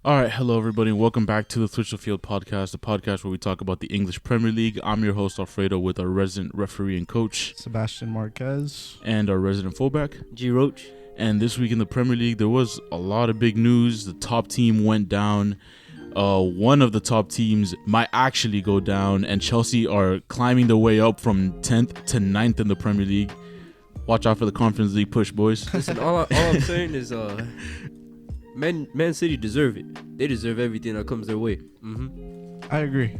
All right, hello everybody, and welcome back to the Switch the Field podcast, the podcast where we talk about the English Premier League. I'm your host Alfredo with our resident referee and coach, Sebastian Marquez, and our resident fullback, G Roach. And this week in the Premier League, there was a lot of big news. The top team went down. One of the top teams might actually go down, and Chelsea are climbing their way up from 10th to 9th in the Premier League. Watch out for the Conference League push, boys. Listen, all I'm saying is, Man City deserve it. They deserve everything that comes their way. I agree.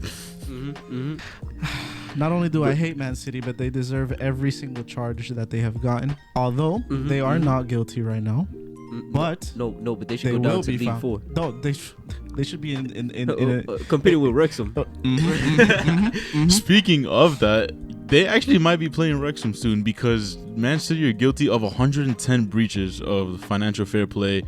Not only do I hate Man City, but they deserve every single charge that they have gotten. Although they are not guilty right now, but no, but they should go down to League 4. No, they should be in competing with Wrexham. Speaking of that, they actually might be playing Wrexham soon because Man City are guilty of 110 breaches of financial fair play.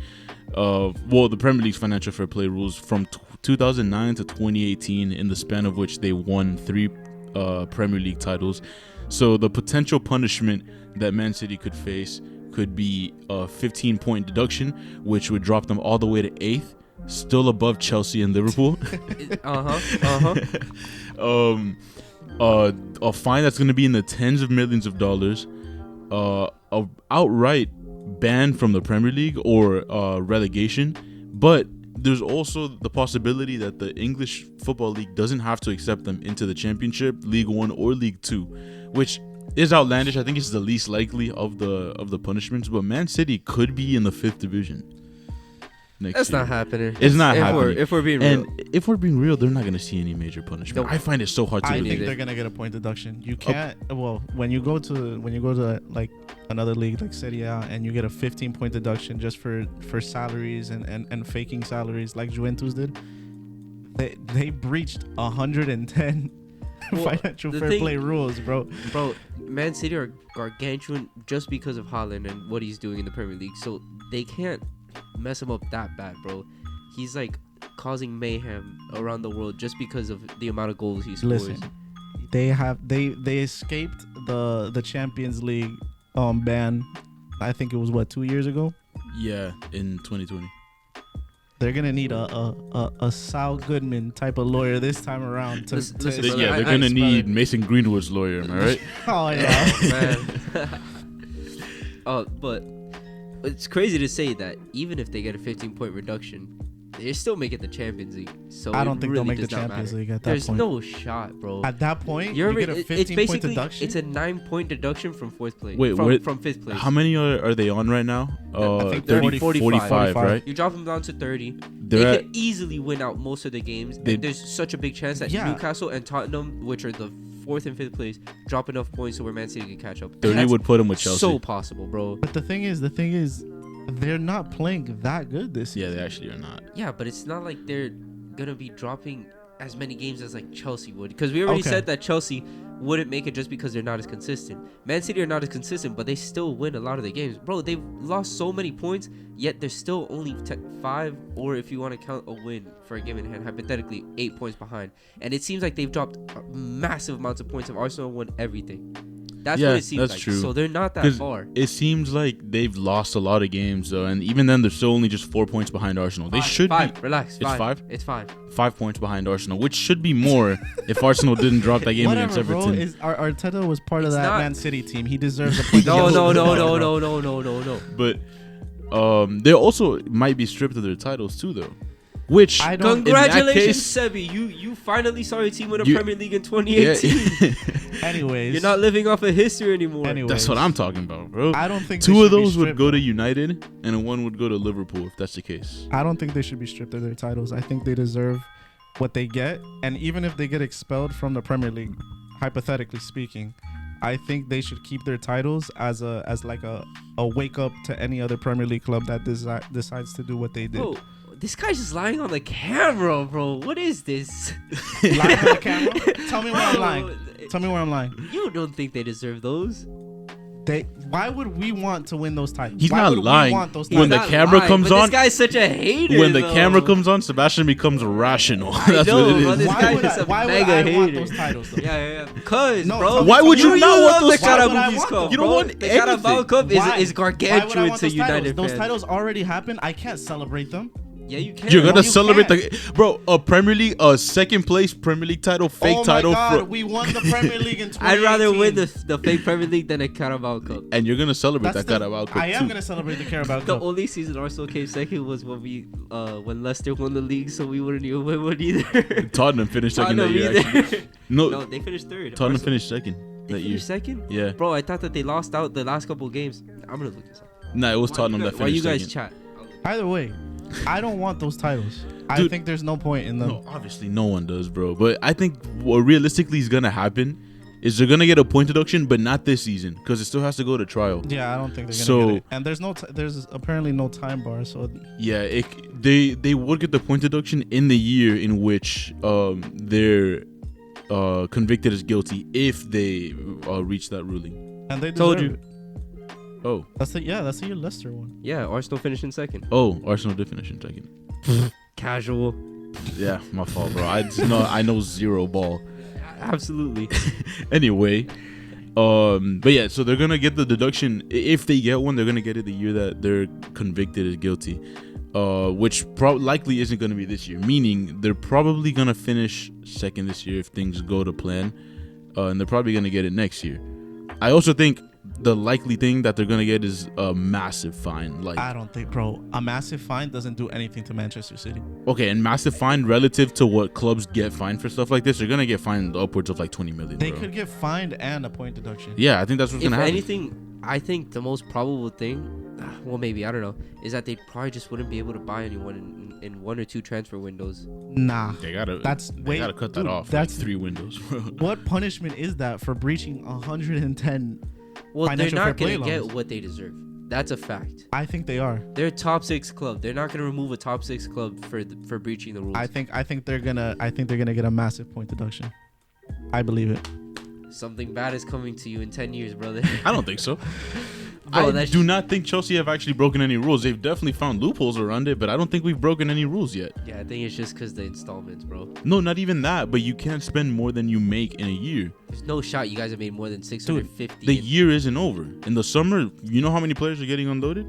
The Premier League's financial fair play rules from 2009 to 2018, in the span of which they won 3 Premier League titles. So the potential punishment that Man City could face could be a 15-point deduction, which would drop them all the way to 8th, still above Chelsea and Liverpool. A fine that's going to be in the tens of millions of dollars, a outright ban from the Premier League or relegation. But there's also the possibility that the English Football League doesn't have to accept them into the Championship, League 1 or League 2, which is outlandish. I think it's the least likely of the punishments, but Man City could be in the 5th division next year. Not happening. It's not happening. If we're being real. And if we're being real, they're not going to see any major punishment. I find it so hard to believe. I think they're going to get a point deduction. You can't. Well, when you go to like another league like Serie A and you get a 15-point deduction just for salaries and faking salaries like Juventus did, they breached 110 financial fair play rules, bro. Man City are gargantuan just because of Haaland and what he's doing in the Premier League, so they can't mess him up that bad, bro. He's like causing mayhem around the world just because of the amount of goals he scores. Listen, they escaped the Champions League ban. I think it was 2 years ago. Yeah, in 2020. They're gonna need a Sal Goodman type of lawyer this time around. They're gonna need Mason Greenwood's lawyer. Am I right? Oh yeah, man. But it's crazy to say that even if they get a 15-point reduction, they're still making the Champions League. So I don't think really they'll make the Champions League at that There's point. There's no shot, bro. At that point, you get a 15-point deduction. It's a 9-point deduction from 4th place. Wait, from 5th place. How many are they on right now? I think 45, right? You drop them down to 30. They could easily win out most of the games. And there's such a big chance that Newcastle and Tottenham, which are the 4th and 5th place, drop enough points so where Man City can catch up. 30 would put them with Chelsea. So possible, bro. But the thing is, they're not playing that good this season. Yeah, they actually are not. Yeah, but it's not like they're gonna be dropping as many games as like Chelsea would, because we already said that Chelsea wouldn't make it just because they're not as consistent. Man City are not as consistent, but they still win a lot of the games, bro. They've lost so many points, yet they're still only 5, or if you want to count a win for a game in hand, hypothetically 8 points behind. And it seems like they've dropped massive amounts of points, and Arsenal won everything. That's what it seems like. True. So they're not that far. It seems like they've lost a lot of games, though, and even then, they're still only just 4 points behind Arsenal. They should be. Relax. It's 5? It's 5. 5 points behind Arsenal, which should be more if Arsenal didn't drop that game against Everton. Arteta was part of that Man City team. He deserves a point. No. But they also might be stripped of their titles too, though. Which congratulations, Sebi. You finally saw your team win a Premier League in 2018. Anyways, you're not living off of history anymore. That's what I'm talking about, bro. I don't think 2 of those would go to United and 1 would go to Liverpool, if that's the case. I don't think they should be stripped of their titles. I think they deserve what they get, and even if they get expelled from the Premier League, hypothetically speaking, I think they should keep their titles as a wake up to any other Premier League club that decides to do what they did. Bro, this guy's just lying on the camera, bro. What is this? Lying on the camera? Tell me where I'm lying. Tell me where I'm lying. You don't think they deserve those? Why would we want to win those titles? He's not lying. When the camera comes on, this guy's such a hater. When the camera comes on, Sebastian becomes rational. That's what it is. This guy's just a mega hater. Want those titles? Though? Yeah. Cause, bro. Why would you not want those titles? Cup, you don't want the Carabao Cup is gargantuan to United fans. Those fans. titles already happened. I can't celebrate them. Yeah, you can. You're gonna you celebrate can't. bro, a Premier League, a second place Premier League title, fake title. Oh my God, we won the Premier League in 2018. I'd rather win the fake Premier League than a Carabao Cup. And you're gonna celebrate That's that Carabao Cup I am too. gonna celebrate the Carabao The Cup. only season Arsenal came second was when Leicester won the league, so we wouldn't even win one either. Tottenham finished second that Tottenham year. either. Actually. No, No, they finished third. Tottenham Arsenal- finished second They that year. finished second? Yeah. Bro, I thought that they lost out the last couple games. I'm gonna look this up. Nah, it was Tottenham that Why you finished guys second. chat? Either way, I don't want those titles. I Dude, think there's no point in them. No, obviously no one does, bro. But I think what realistically is gonna happen is they're gonna get a point deduction, but not this season because it still has to go to trial. Yeah, I don't think they're gonna So- get it. And there's apparently no time bar. So Yeah, they would get the point deduction in the year in which they're convicted as guilty if they reach that ruling. and they Told deserve you. it. Oh, That's the year Leicester one. Yeah, Arsenal finished in second. Arsenal did finish in second. Casual. Yeah, my fault, bro. I know zero ball. Absolutely. Anyway, but yeah, so they're gonna get the deduction if they get one. They're gonna get it the year that they're convicted as guilty, which likely isn't gonna be this year. Meaning they're probably gonna finish second this year if things go to plan, and they're probably gonna get it next year. I also think the likely thing that they're gonna get is a massive fine. Like, I don't think, bro, a massive fine doesn't do anything to Manchester City. okay, and massive fine relative to what clubs get fined for stuff like this, they're gonna get fined upwards of like 20 million. They bro. could get fined and a point deduction. Yeah, I think that's what's If gonna happen. anything, I think the most probable thing, well, maybe, I don't know, is that they probably just wouldn't be able to buy anyone in one or two transfer windows. Nah. They gotta. That's They gotta cut that dude, off. That's Like 3 windows, bro. what punishment is that for breaching 110? Well, they're Financial fair not going play to laws. get what they deserve. That's a fact. I think they are. They're a top 6 club. They're not going to remove a top 6 club for breaching the rules. I think they're gonna get a massive point deduction. I believe it. Something bad is coming to you in 10 years, brother. I don't think so. Bro, I that's- do not think Chelsea have actually broken any rules. They've definitely found loopholes around it, but I don't think we've broken any rules yet. Yeah, I think it's just because the installments, bro. No, not even that. But you can't spend more than you make in a year. There's no shot you guys have made more than 650. The year isn't over. In the summer, you know how many players are getting unloaded?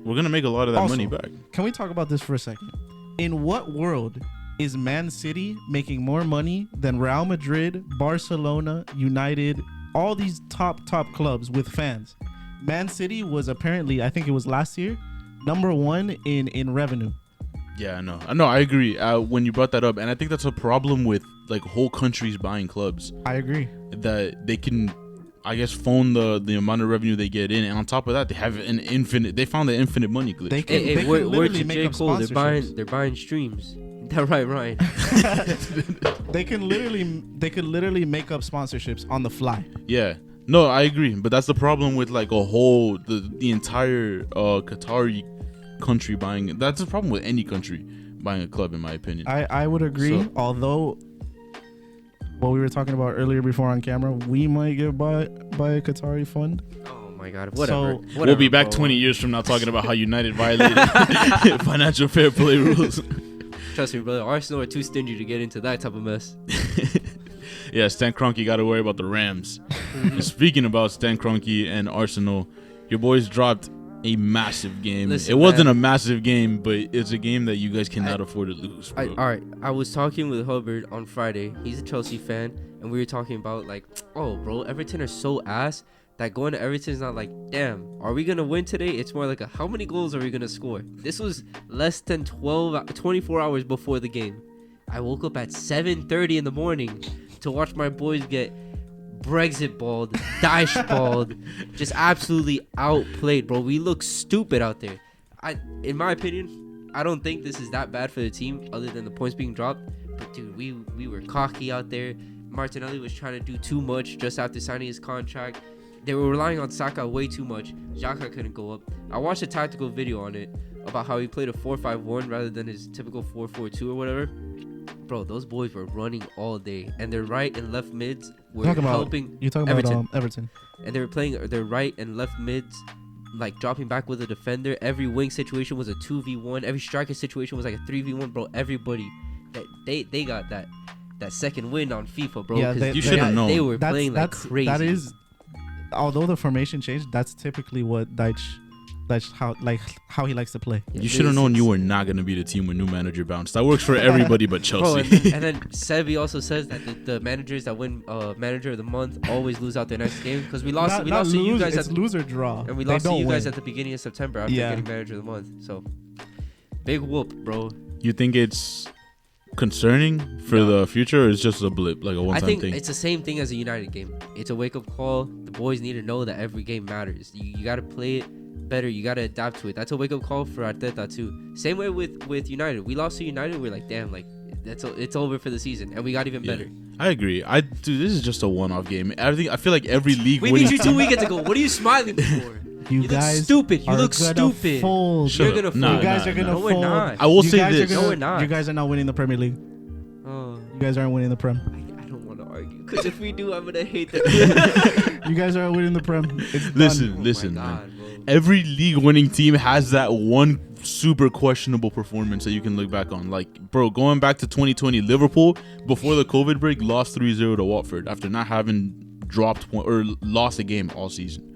We're gonna make a lot of that Also, money back. Can we talk about this for a second? In what world is Man City making more money than Real Madrid, Barcelona, United, all these top clubs with fans? Man City was apparently, I think it was last year, #1 in revenue. Yeah, I know. I agree. When you brought that up, and I think that's a problem with like whole countries buying clubs. I agree. That they can, I guess, phone the amount of revenue they get in, and on top of that, they have an infinite. They found the infinite money glitch. They can, Hey, they word can to literally make J. up Cole, sponsorships. they're buying streams. That right, Ryan? They can literally make up sponsorships on the fly. Yeah. No, I agree, but that's the problem with like the entire Qatari country buying. That's the problem with any country buying a club, in my opinion. I would agree. So- Although, what we were talking about earlier before on camera, we might get bought by a Qatari fund. Oh my God! Whatever. We'll be back bro. 20 years from now talking about how United violated financial fair play rules. Trust me, brother. Arsenal are too stingy to get into that type of mess. Yeah, Stan Kroenke got to worry about the Rams. Speaking about Stan Kroenke and Arsenal, your boys dropped a massive game. Listen, it wasn't man. a massive game, but it's a game that you guys cannot afford to lose, bro. All right, I was talking with Hubbard on Friday. He's a Chelsea fan, and we were talking about like, oh, bro, Everton are so ass that going to Everton is not like, damn, are we gonna win today? It's more like how many goals are we gonna score? This was less than 24 hours before the game. I woke up at 7:30 in the morning to watch my boys get Brexit balled, Daesh balled, just absolutely outplayed, bro. We look stupid out there. In my opinion, I don't think this is that bad for the team, other than the points being dropped. But dude, we were cocky out there. Martinelli was trying to do too much just after signing his contract. They were relying on Saka way too much. Xhaka couldn't go up. I watched a tactical video on it about how he played a 4-5-1 rather than his typical 4-4-2 or whatever. Bro, those boys were running all day, and their right and left mids were helping. You're talking Everton. about Everton. And they were playing their right and left mids, like dropping back with a defender. Every wing situation was a 2v1. Every striker situation was like a 3v1. Bro, everybody, they got that second win on FIFA, bro. Yeah, 'cause you should have known. They were playing like crazy. That is, although the formation changed, that's typically what Deitch That's how he likes to play. You should have known you were not going to be the team when new manager bounced. That works for everybody but Chelsea. Bro, and then Sebi also says that the managers that win manager of the month always lose out their next game because we lost to you guys at loser draw, and we lost to you guys at the beginning of September after getting manager of the month. So big whoop, bro. You think it's concerning for the future, or it's just a blip, like a one-time thing? I think it's the same thing as a United game. It's a wake-up call. The boys need to know that every game matters. You got to play it better. You got to adapt to it. That's a wake-up call for Arteta too. Same way with United. We lost to United. We're like, damn, like it's over for the season, and we got even better. I agree. This is just a one-off game. I feel like every league. We beat you 2 weekends ago. What are you smiling for? You guys look stupid. You look stupid. Fold. You're gonna fold. You guys are gonna fold. We're not. I will say this. No, we're not. You guys are not winning the Premier League. You guys aren't winning the Prem. I don't want to argue because if we do, I'm gonna hate them. You guys aren't winning the Prem. Listen, man. Every league-winning team has that one super questionable performance that you can look back on. Like, bro, going back to 2020, Liverpool before the COVID break lost 3-0 to Watford after not having dropped or lost a game all season.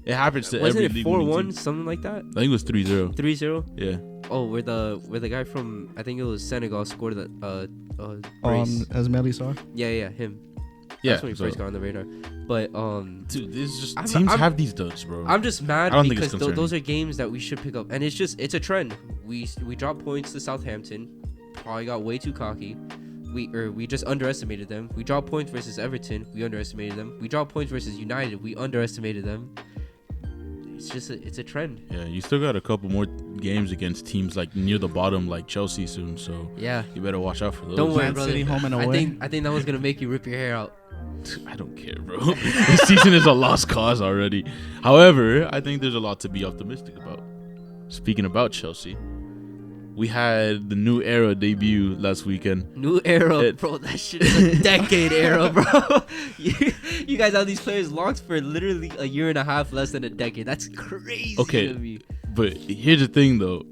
It happens to every league. Wasn't it 4-1, something like that? I think it was 3-0. 3-0? Yeah. Oh, where the guy from, I think it was Senegal, scored the brace. As Melisar? Yeah, him. Yeah, that's when he first got on the radar. But dude, this is just teams have these duds, bro. I'm just mad because those are games that we should pick up, and it's a trend. We dropped points to Southampton, probably got way too cocky. We just underestimated them. We dropped points versus Everton, we underestimated them. We dropped points versus United, we underestimated them. It's a trend. Yeah, you still got a couple more games against teams like near the bottom, like Chelsea soon. So yeah, you better watch out for those. Don't worry, brother. City, home and away. I think that one's gonna make you rip your hair out. I don't care, bro. This season is a lost cause already. However, I think there's a lot to be optimistic about. Speaking about Chelsea, we had the new era debut last weekend. New era, bro. That shit is a decade era, bro. You guys have these players locked for literally a year and a half, less than a decade. That's crazy to me. But here's the thing, though.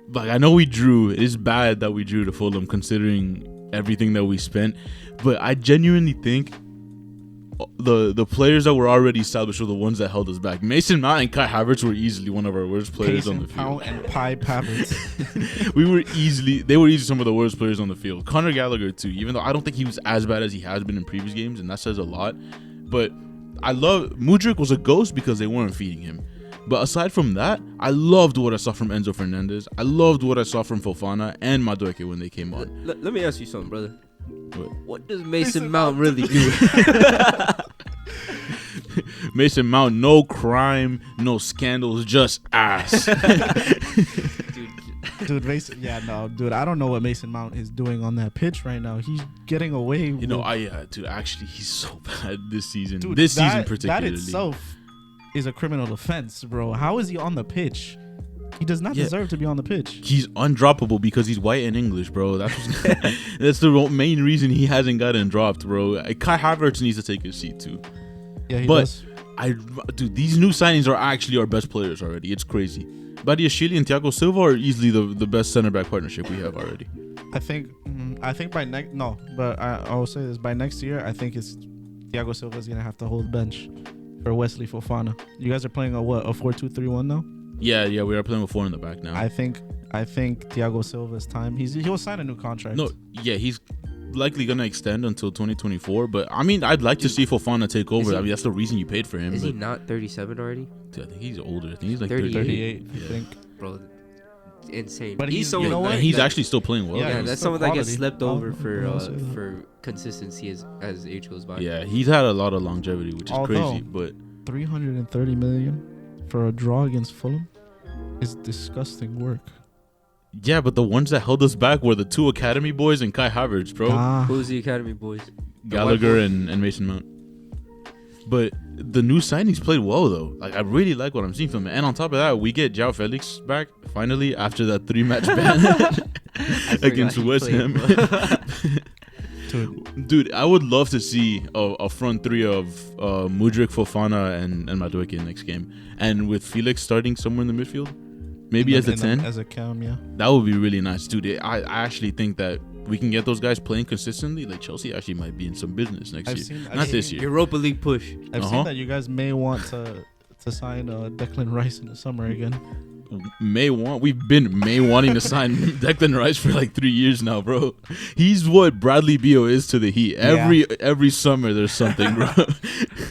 Like, I know we drew. It is bad that we drew to Fulham, considering everything that we spent. But I genuinely think the players that were already established were the ones that held us back. Mason Mount and Kai Havertz were easily one of our worst players on the field. And Pi Havertz. They were easily some of the worst players on the field. Conor Gallagher too, even though I don't think he was as bad as he has been in previous games, and that says a lot. But Mudryk was a ghost because they weren't feeding him. But aside from that, I loved what I saw from Enzo Fernandez. I loved what I saw from Fofana and Madueke when they came on. Let me ask you something, brother. What does Mason Mount really do? Mason Mount, no crime, no scandals, just ass. Dude, Mason, dude, I don't know what Mason Mount is doing on that pitch right now. He's getting away. Dude, actually, he's so bad this season. Dude, season particularly. That itself is a criminal offense, bro. How is he on the pitch? He does not deserve to be on the pitch. He's undroppable because he's white and English, bro. That's the main reason he hasn't gotten dropped, bro. Kai Havertz needs to take his seat too. Yeah, he does. Dude, these new signings are actually our best players already. It's crazy. Badiashile and Thiago Silva are easily the best center back partnership we have already. I think by next I will say this, by next year I think it's Thiago Silva is gonna have to hold bench for Wesley Fofana. You guys are playing a 4-2-3-1 now? Yeah, we are playing with 4 in the back now. I think Thiago Silva's time. He'll sign a new contract. No, yeah, he's likely gonna extend until 2024. But I mean, I'd like to see Fofana take over. That's the reason you paid for him. Is he not 37 already? Dude, I think he's older. I think he's like 38. I think. Bro, insane. But he's someone. You know what? He's actually still playing well. Yeah, that's someone that gets slept over for consistency as age goes by. Yeah, he's had a lot of longevity, which is crazy. But 330 million for a draw against Fulham is disgusting work. Yeah, but the ones that held us back were the 2 academy boys and Kai Havertz, bro. Who's the academy boys? Gallagher and Mason Mount. But the new signings played well, though. Like, I really like what I'm seeing from them. And on top of that, we get João Felix back finally after that 3-match ban against West Ham. Dude, I would love to see a front three of Mudryk, Fofana, and Madueke next game, and with Felix starting somewhere in the midfield, maybe as a 10, as a cam. Yeah, that would be really nice, dude. I actually think that we can get those guys playing consistently. Like, Chelsea actually might be in some business next year, not this year. Europa League push. I've seen that you guys may want to sign Declan Rice in the summer again. We've been wanting to sign Declan Rice for like 3 years now, bro. He's what Bradley Beal is to the Heat. Every summer there's something, bro.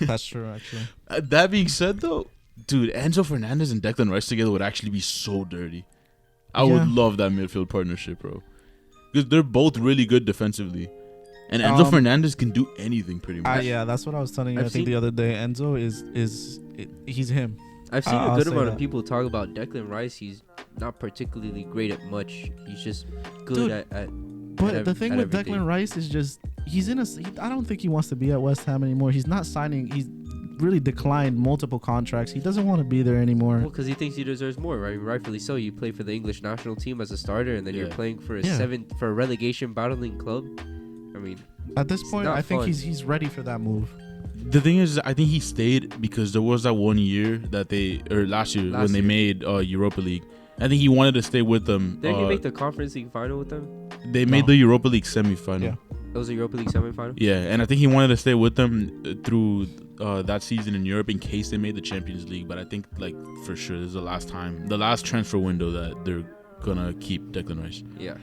That's true, actually. That being said, though, dude, Enzo Fernandez and Declan Rice together would actually be so dirty. I would love that midfield partnership, bro, because they're both really good defensively, and Enzo Fernandez can do anything pretty much. Yeah, that's what I was telling you. I think the other day, Enzo he's him. I've seen a good amount of people talk about Declan Rice. He's not particularly great at much. He's just good at But the thing with everything. Declan Rice is just I don't think he wants to be at West Ham anymore. He's not signing. He's really declined multiple contracts. He doesn't want to be there anymore. Well, because he thinks he deserves more, right? Rightfully so. You play for the English national team as a starter, and then you're playing for a relegation battling club. I mean, at this point, I think he's ready for that move. The thing is, I think he stayed because there was that 1 year last year when they made Europa League. I think he wanted to stay with them. Didn't he make the Conference League final with them? They made the Europa League semi-final. Yeah. It was a Europa League semi-final? Yeah, and I think he wanted to stay with them through that season in Europe in case they made the Champions League. But I think, like, for sure, this is the last transfer window that they're going to keep Declan Rice. Yeah.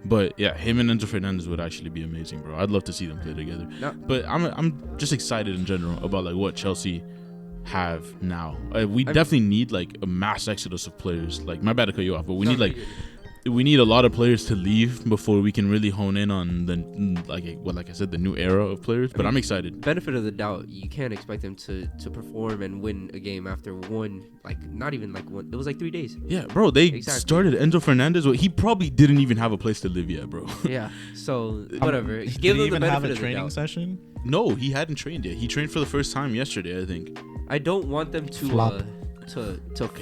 But yeah, him and Enzo Fernandez would actually be amazing, bro. I'd love to see them play together. No. But I'm just excited in general about like what Chelsea have now. We definitely need like a mass exodus of players. Like, my bad to cut you off, but we need a lot of players to leave before we can really hone in on the like I said, the new era of players. But I'm excited. Benefit of the doubt, you can't expect them to perform and win a game after not even one. It was like 3 days. Yeah, bro. They started Enzo Fernandez. He probably didn't even have a place to live yet, bro. Yeah. So whatever. Give them the benefit of the doubt. Session? No, he hadn't trained yet. He trained for the first time yesterday, I think. I don't want them to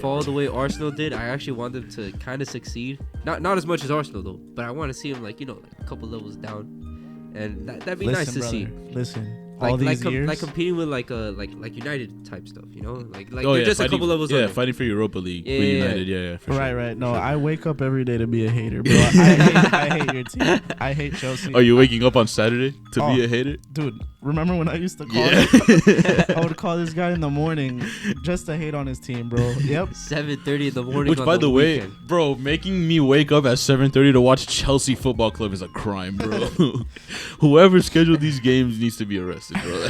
fall the way Arsenal did. I actually want them to kind of succeed. Not as much as Arsenal though, but I want to see them like a couple levels down, and that'd be nice to see. Listen, all these years, like competing with like United type stuff, they're just a couple levels. Yeah, fighting for Europa League with United. Yeah, for sure. Right. No, I wake up every day to be a hater, bro. I hate your team. I hate Chelsea. Are you waking up on Saturday to be a hater, dude? Remember when I used to call? I would call this guy in the morning just to hate on his team, bro. Yep. 7:30 in the morning. Which, by the way, bro, making me wake up at 7:30 to watch Chelsea Football Club is a crime, bro. Whoever scheduled these games needs to be arrested, bro.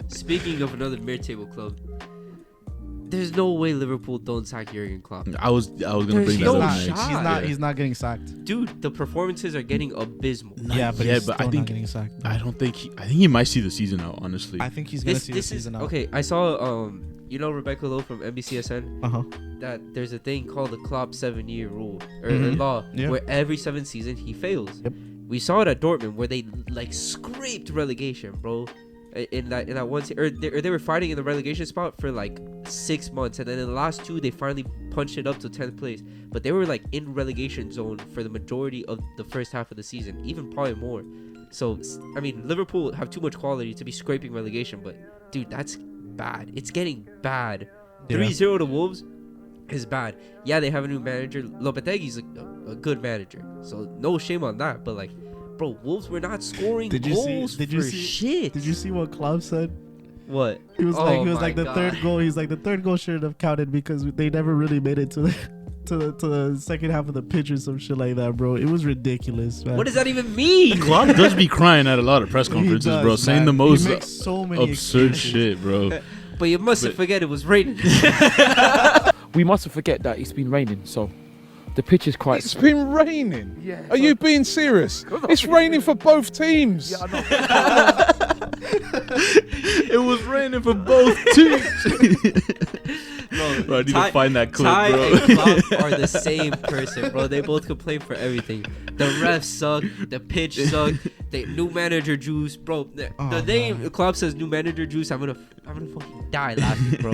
Speaking of another mid-table club, there's no way Liverpool don't sack Jurgen Klopp. I was gonna bring that up next. He's not getting sacked, dude. The performances are getting abysmal. But I think getting sacked. I think he might see the season out. Honestly, I think he's gonna see the season out. Okay, I saw Rebecca Lowe from NBCSN. That there's a thing called the Klopp 7-year rule or law, where every 7th season he fails. Yep. We saw it at Dortmund where they like scraped relegation, bro. In that one, or they were fighting in the relegation spot for like 6 months, and then in the last 2 they finally punched it up to 10th place. But they were like in relegation zone for the majority of the first half of the season, even probably more. So I mean, Liverpool have too much quality to be scraping relegation, but dude, that's bad. It's getting bad. 3-0 to Wolves is bad. Yeah, they have a new manager. Lopetegui's a good manager, so no shame on that. But like, bro, Wolves were not scoring goals for shit. Did you see what Klopp said? What? He was like the third goal. He's like the third goal shouldn't have counted because they never really made it to the second half of the pitch or some shit like that, bro. It was ridiculous, man. What does that even mean? Klopp does be crying at a lot of press conferences, bro, saying the most absurd shit, bro. But you mustn't forget it was raining. We mustn't forget that it's been raining, so the pitch is quite... It's been raining? Yeah. Are you being serious? It's raining for both teams. Yeah, I know. It was raining for both teams. Bro, I need to find that clip, Ty bro. and Klopp are the same person, bro. They both complain for everything. The refs suck. The pitch suck. The new manager juice, bro. The name Klopp says new manager juice. I'm gonna fucking die laughing, bro.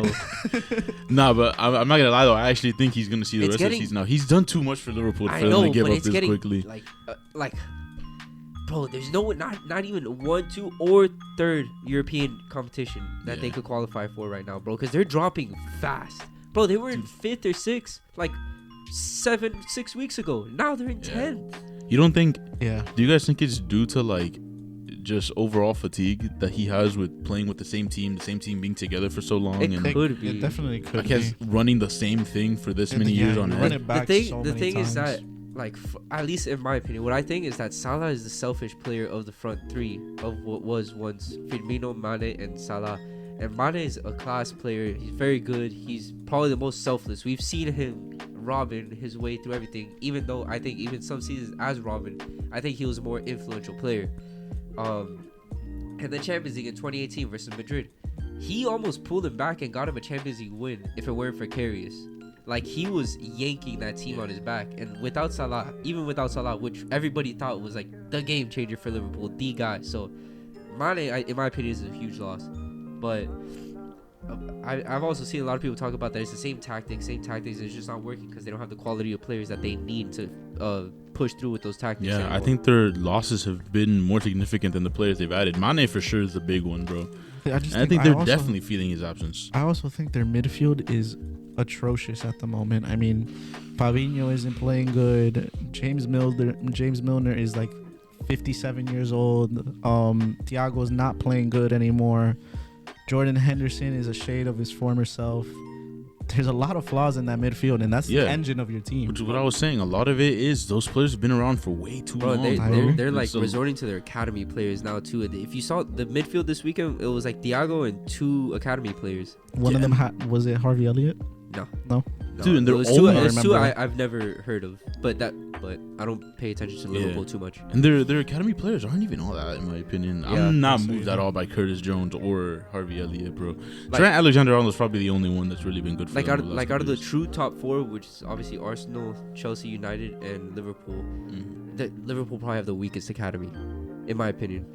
Nah, but I'm not gonna lie though. I actually think he's gonna see the rest of the season now. He's done too much for Liverpool for them to give up this quickly. Bro, there's not even 1, 2, or 3rd European competition that they could qualify for right now, bro. Because they're dropping fast, bro. They were in 5th or 6th like 6 weeks ago. Now they're in 10th. You don't think? Yeah. Do you guys think it's due to like just overall fatigue that he has with playing with the same team being together for so long. It could be. It definitely could I guess be. running the same thing for this many years on run end. it back The thing times. is that, like, at least in my opinion, what I think is that Salah is the selfish player of the front three of what was once Firmino, Mane, and Salah. And Mane is a class player. He's very good. He's probably the most selfless. We've seen him robbing his way through everything. Even though I think even some seasons as Robin, I think he was a more influential player. And the Champions League in 2018 versus Madrid, he almost pulled him back and got him a Champions League win if it weren't for Karius. Like, he was yanking that team on his back. And without Salah, which everybody thought was like the game changer for Liverpool, the guy. So Mane, in my opinion, is a huge loss. But I've also seen a lot of people talk about that it's the same tactics. It's just not working because they don't have the quality of players that they need to push through with those tactics. Yeah, anymore. I think their losses have been more significant than the players they've added. Mane for sure is the big one, bro. I think they're definitely feeling his absence. I also think their midfield is atrocious at the moment. I mean, Fabinho isn't playing good. James Milner is like 57 years old. Thiago's not playing good anymore. Jordan Henderson is a shade of his former self. There's a lot of flaws in that midfield, and that's the engine of your team. Which is what I was saying. A lot of it is those players have been around for way too long. They're like resorting to their academy players now too. If you saw the midfield this weekend, it was like Thiago and 2 academy players. One of them was it Harvey Elliott? No. Dude, and it was two remember. I've never heard of, but I don't pay attention to Liverpool too much. And their academy players aren't even all that, in my opinion. Yeah, I'm not moved at all by Curtis Jones or Harvey Elliott, bro. Like, Trent Alexander-Arnold's probably the only one that's really been good for like them. out of the true top 4, which is obviously Arsenal, Chelsea, United, and Liverpool. Liverpool probably have the weakest academy, in my opinion.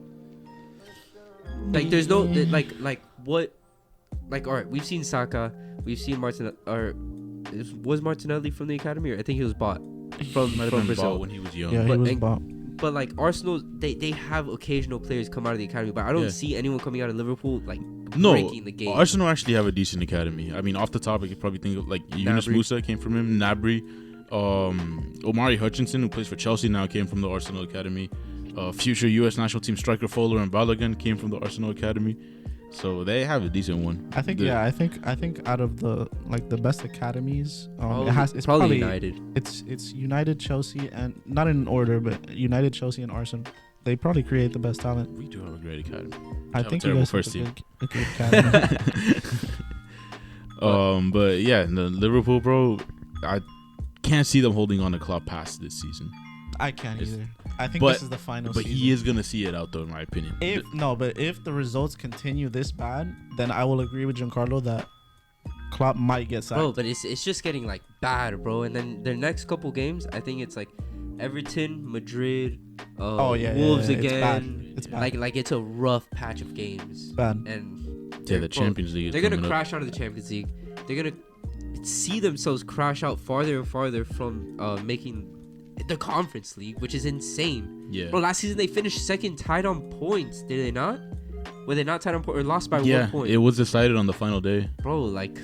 Like, there's no all right, we've seen Saka, we've seen was Martinelli from the academy, or I think he was bought from Brazil when he was young. Yeah, he was bought. But like Arsenal, they have occasional players come out of the academy, but I don't see anyone coming out of Liverpool like breaking the game. Arsenal actually have a decent academy. I mean, off the top, I could probably think of like Yunus Musa came from him, Gnabry, Omari Hutchinson, who plays for Chelsea now, came from the Arsenal academy. Future U.S. national team striker Fowler and Balogun came from the Arsenal academy. So they have a decent one. I think out of the best academies, it's probably United. It's United, Chelsea, and not in order, but United, Chelsea, and Arsenal. They probably create the best talent. We do have a great academy. I think you guys have a good academy. But yeah, the Liverpool, bro, I can't see them holding on to Klopp past this season. I can't either. I think this is the final season. But he is gonna see it out, though, in my opinion. If the results continue this bad, then I will agree with Giancarlo that Klopp might get sacked. Bro, but it's just getting like bad, bro. And then their next couple games, I think it's like Everton, Madrid, Wolves again. It's bad. Like it's a rough patch of games. It's bad. And the Champions League. They're gonna crash out of the Champions League. They're gonna see themselves crash out farther and farther from making the Conference League, which is insane. Yeah. Bro, last season they finished second, tied on points. Did they not? Were they not tied on points or lost by 1 point? It was decided on the final day. Bro, like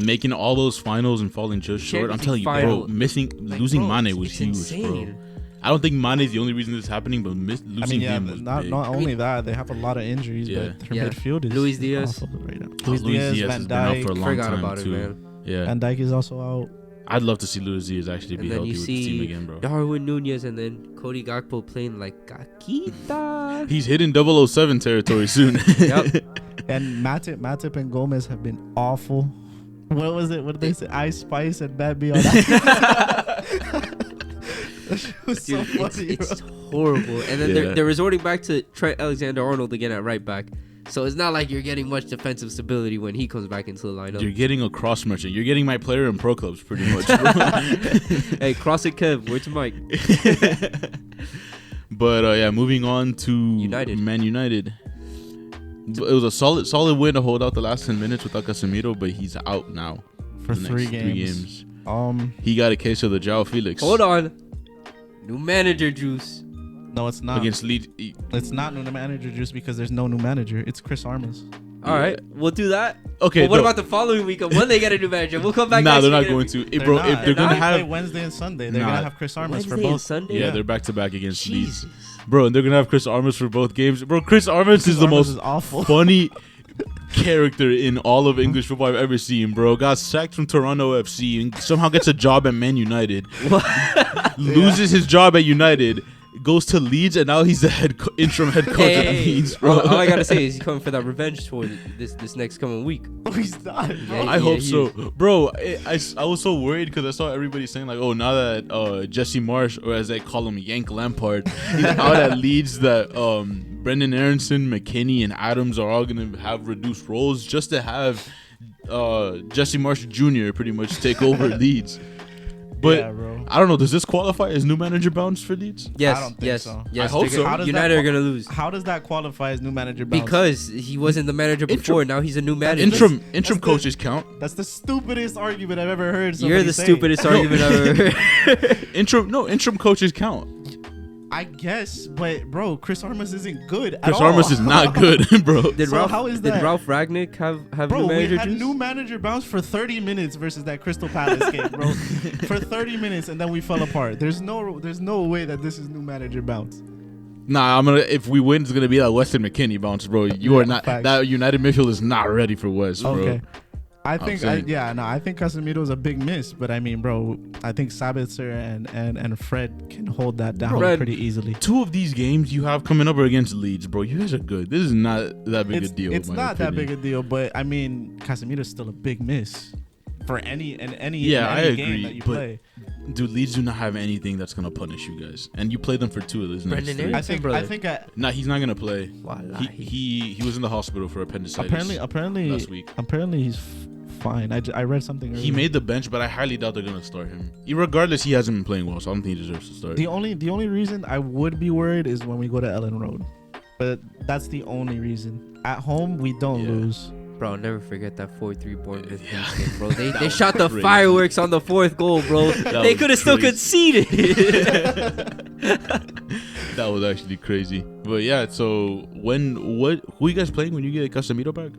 making all those finals and falling just short. I'm telling you, bro, losing Mane was huge, insane. bro. I don't think Mane is the only reason this is happening, but losing him was not big. only that, they have a lot of injuries, but their midfield is Luis Diaz awful right now. Luis Diaz Van has been out for a Dijk. long Forgot time about too. it, man. Yeah, Van Dijk is also out. I'd love to see Luis Diaz actually be And then healthy you with the team see again, bro. Darwin Nunez and then Cody Gakpo playing like Gakita. He's hitting 007 territory soon. Yep. And Matip and Gomez have been awful. What was it? What did they say? Ice Spice and Bambi on that. It was so funny, it's horrible. And then they're resorting back to Trent Alexander-Arnold again at right back. So it's not like you're getting much defensive stability when he comes back into the lineup. You're getting a cross merchant. You're getting my player in pro clubs pretty much. Hey, cross it, Kev. Where's Mike? But moving on to Man United. It was a solid win to hold out the last 10 minutes without Casemiro, but he's out now for three games. He got a case of the João Felix. Hold on. New manager juice. No, it's not. Against Leeds. It's not new manager juice because there's no new manager. It's Chris Armas. All right, we'll do that. Okay. But what about the following week when they get a new manager? We'll come back. Nah, next they're not week going to. Bro, if they're gonna play have Wednesday and Sunday, they're gonna have Chris Armas for Wednesday and both. Sunday. yeah, they're back to back against Leeds. Jesus. Bro, and they're gonna have Chris Armas for both games. Bro, Chris Armas is the most awful. funny character in all of English football I've ever seen, bro. Got sacked from Toronto FC and somehow gets a job at Man United. Loses his job at United, goes to Leeds, and now he's the interim head coach at Leeds, bro. All I gotta say is he's coming for that revenge tour this next coming week. Oh, he's not. I hope so, bro. I was so worried because I saw everybody saying like, oh, now that Jesse Marsh, or as they call him, Yank Lampard, he's out at Leeds, that Brendan Aronson, McKinney, and Adams are all gonna have reduced roles just to have Jesse Marsh Jr. pretty much take over Leeds. But yeah, bro. I don't know. Does this qualify as new manager bounce for Leeds? Yes, I don't think yes, so. yes. I hope so. How does United that are gonna lose How does that qualify as new manager bounce? because he wasn't the manager before. Now he's a new manager. Interim coaches count. That's the stupidest argument I've ever heard. You're the say. stupidest argument I've ever heard. Interim coaches count. I guess, but bro, Chris Armas isn't good at Chris all. Armas is not good, bro. Did So Ralph, how is did that? Ralph Ragnick have Bro, new we manager had juice? new manager bounce for 30 minutes versus that Crystal Palace game, bro. For 30 minutes, and then we fell apart. There's no way that this is new manager bounce. Nah, if we win, it's gonna be that Weston McKinney bounce, bro. You are not. Facts. That United midfield is not ready for West, bro. Okay. I think, saying. I think Casemiro is a big miss, but I mean, bro, I think Sabitzer and Fred can hold that down pretty easily. 2 of these games you have coming up are against Leeds, bro. You guys are good. This is not that big a deal. It's in my not that opinion. big a deal, but I mean, Casemiro is still a big miss for any Yeah, I I game agree, that you but play. Dude, Leeds do not have anything that's gonna punish you guys, and you play them for 2 of these next Brendan 3. Aronson? I think Nah, he's not gonna play. Wallahi. He was in the hospital for appendicitis. apparently last week. Apparently he's fine. I read something earlier. He made the bench, but I highly doubt they're gonna start him. Regardless, he hasn't been playing well, so I don't think he deserves to start. The only reason I would be worried is when we go to Ellen Road, but that's the only reason. At home we don't lose. Bro, I'll never forget that 4-3 Bournemouth Yeah. game, bro. They was shot the crazy. fireworks on the 4th goal, bro. They was could have still crazy. conceded. That was actually crazy. But yeah, so who you guys playing when you get Casemiro back?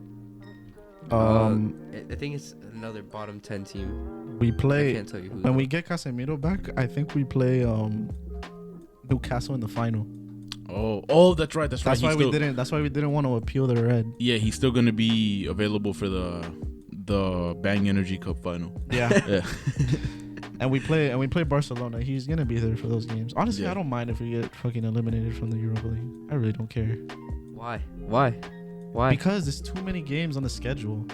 I think it's another bottom 10 team. We I play can't tell you who. when we get Casemiro back. I think we play Newcastle in the final. Oh, that's right. That's That's right. why we didn't. That's why we didn't want to appeal the red. Yeah, he's still gonna be available for the Bang Energy Cup final. Yeah. Yeah. And we play Barcelona. He's gonna be there for those games. Honestly, Yeah. I don't mind if we get fucking eliminated from the Europa League. I really don't care. Why? Because there's too many games on the schedule.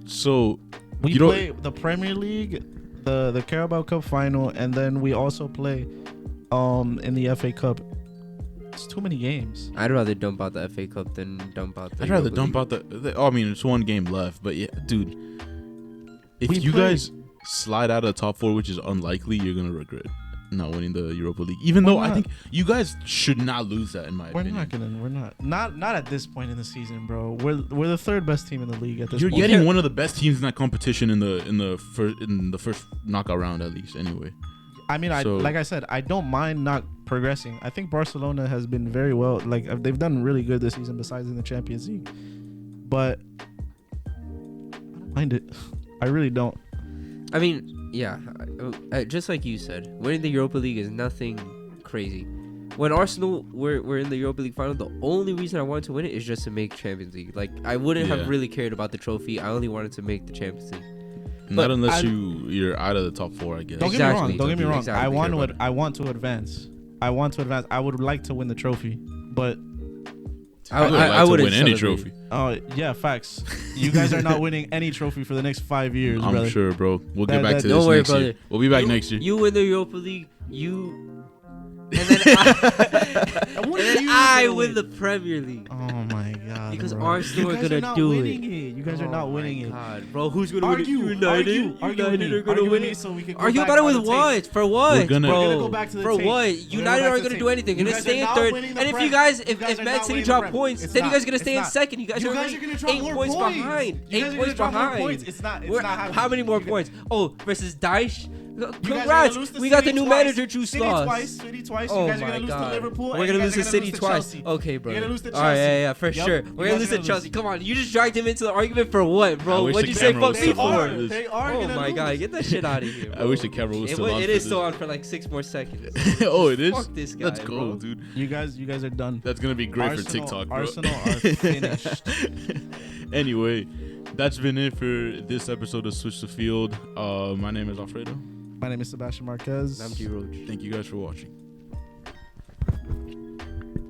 So We You don't- play the Premier League, the Carabao Cup final, and then we also play in the FA Cup. It's too many games. I'd rather dump out the FA Cup than dump out the I'd rather Europa dump League. out I mean, it's 1 game left, but yeah, dude. If We you play- guys slide out of the top 4, which is unlikely, you're gonna regret not winning the Europa League. Even though I not? think you guys should not lose that, in my We're opinion. not at this point in the season, bro. We're the 3rd best team in the league at this You're point. getting one of the best teams in that competition in the first knockout round, at least. Anyway, I mean, like I said, I don't mind not progressing. I think Barcelona has been very well. Like they've done really good this season, besides in the Champions League. But I don't mind it. I really don't. I mean, yeah, just like you said, winning the Europa League is nothing crazy. When Arsenal were in the Europa League final, the only reason I wanted to win it is just to make Champions League. Like, I wouldn't have really cared about the trophy. I only wanted to make the Champions League. not unless you're out of the top 4, I guess. Don't Exactly. get me wrong. Exactly. I want to advance. I would like to win the trophy, but I wouldn't win any celebrate. trophy. yeah, facts. You guys are not winning any trophy for the next 5 years, I'm brother. sure, bro. We'll get That- back that- to Don't this worry, next year. brother. We'll be back next year. You win the Europa League, and then I win the Premier League. Oh my god! Because bro. Arsenal You are guys gonna not do winning it. You guys are not winning it. God, bro, who's gonna Argue, win it? United. argue with United me. are gonna Argue win with me it. so we can go Argue back about it on with the tape. what? For what, We're gonna- bro? We're gonna go back to the For tape. what? We're United gonna go aren't back to gonna the do tape. anything. You Gonna guys stay are in not 3rd. winning the And if Prem. you guys, You if guys are Man not City winning drop the Prem. points, It's then you not. guys are gonna stay in It's 2nd. You guys You are guys already are gonna drop 8 more points points. behind. You 8 guys are points gonna drop more behind. points. It's not We're- happening. How many more You guys- points? Oh, versus Daesh. Congrats. We got the new manager, Drew Sloss. City twice. Oh you guys are my gonna lose God. to Liverpool. We're gonna lose to City twice. Chelsea. Okay, bro. You're gonna lose to All right, Chelsea. yeah, for sure. We're gonna lose to Chelsea. Come on, you just dragged him into the argument for what, I bro? wish What'd the you say? camera Fuck was me still for? on. They are Oh gonna my lose. God, get that shit out of here. I Bro. wish the camera was still on. It for is still this. on for like 6 more seconds. Oh, it is. Fuck this guy. Let's go, bro. dude. You guys are done. That's gonna be great for TikTok, bro. Arsenal are finished. Anyway, that's been it for this episode of Switch the Field. My name is Alfredo. My name is Sebastian Marquez. I'm G Roach. Thank you guys for watching.